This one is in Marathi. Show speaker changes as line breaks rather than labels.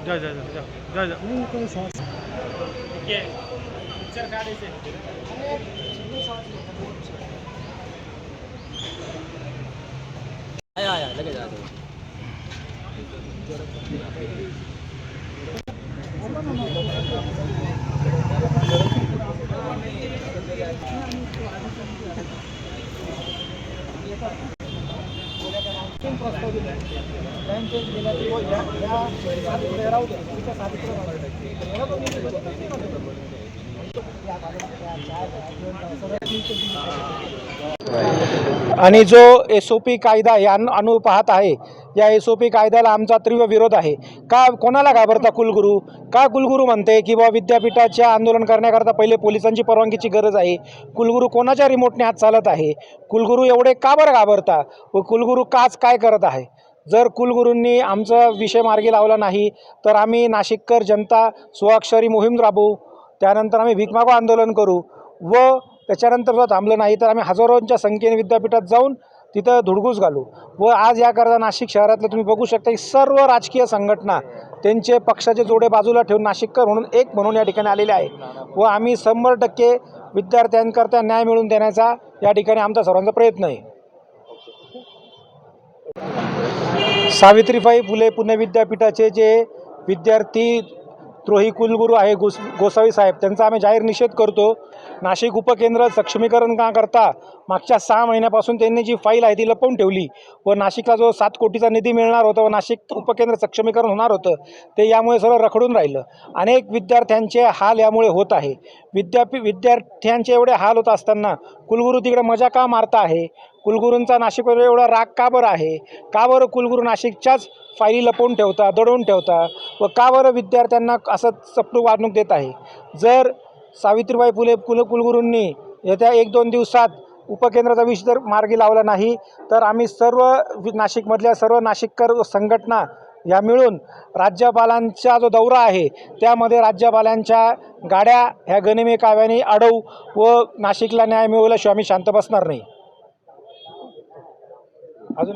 जा जा जा जा जा पिक्चर काढायचे
आया आया लगे जा दो
आणि जो SOP कायदा या अनु पाहत आहे, या SOP कायद्याला आमचा तीव्र विरोध आहे। का कोणाला घाबरता कुलगुरू? का कुलगुरू म्हणते की बाबा विद्यापीठाचे आंदोलन करण्याकरता पहिले पोलिसांची परवानगीची गरज आहे? कुलगुरू कोणाच्या रिमोटने हात चालत आहे? कुलगुरू एवढे का बरं घाबरता व कुलगुरू काच काय करत आहे? जर कुलगुरूंनी आमचा विषय मार्गी लावला नाही तर आम्ही नाशिककर जनता स्वाक्षरी मोहीम राबवू, त्यानंतर आम्ही भीक मागो आंदोलन करू व त्याच्यानंतर सुद्धा थांबलं नाही तर आम्ही हजारोंच्या संख्येने विद्यापीठात जाऊन तिथं धुडगूस घालू। व आज याकरता नाशिक शहरातलं तुम्ही बघू शकता की सर्व राजकीय संघटना त्यांचे पक्षाचे जोडे बाजूला ठेवून नाशिककर म्हणून एक म्हणून या ठिकाणी आलेले आहे व आम्ही 100% विद्यार्थ्यांकरता न्याय मिळवून देण्याचा या ठिकाणी आमचा सर्वांचा प्रयत्न आहे। सावित्रीबाई फुले पुणे विद्यापीठाचे जे विद्यार्थी द्रोही कुलगुरू आहे गोसावी साहेब, त्यांचा आम्ही जाहीर निषेध करतो। नाशिक उपकेंद्र सक्षमीकरण का करता मागच्या 6 महिन्यापासून त्यांनी जी फाईल आहे ती लपवून ठेवली व नाशिकला जो 7 कोटीचा निधी मिळणार होता व नाशिक उपकेंद्र सक्षमीकरण होणार होतं ते यामुळे सर्व रखडून राहिलं। अनेक विद्यार्थ्यांचे हाल यामुळे होत आहे। विद्यार्थ्यांचे एवढे हाल होत असताना कुलगुरू तिकडे मजा का मारता आहे? कुलगुरूंचा नाशिकवर एवढा राग का बरं आहे? का बरं कुलगुरू नाशिकच्याच फाईली लपवून ठेवता, दडवून ठेवता व का बरं विद्यार्थ्यांना असं चपटू वागणूक देत आहे? जर सावित्रीबाई फुले कुलगुरूंनी येत्या 1-2 दिवसात उपकेंद्राचा विषय जर मार्गी लावला नाही तर आम्ही सर्व नाशिकमधल्या सर्व नाशिककर संघटना या मिळून राज्यपालांचा जो दौरा आहे त्यामध्ये राज्यपालांच्या गाड्या ह्या गनिमी काव्याने अडवू व नाशिकला न्याय मिळवल्याशिवाय आम्ही शांत बसणार नाही। अजून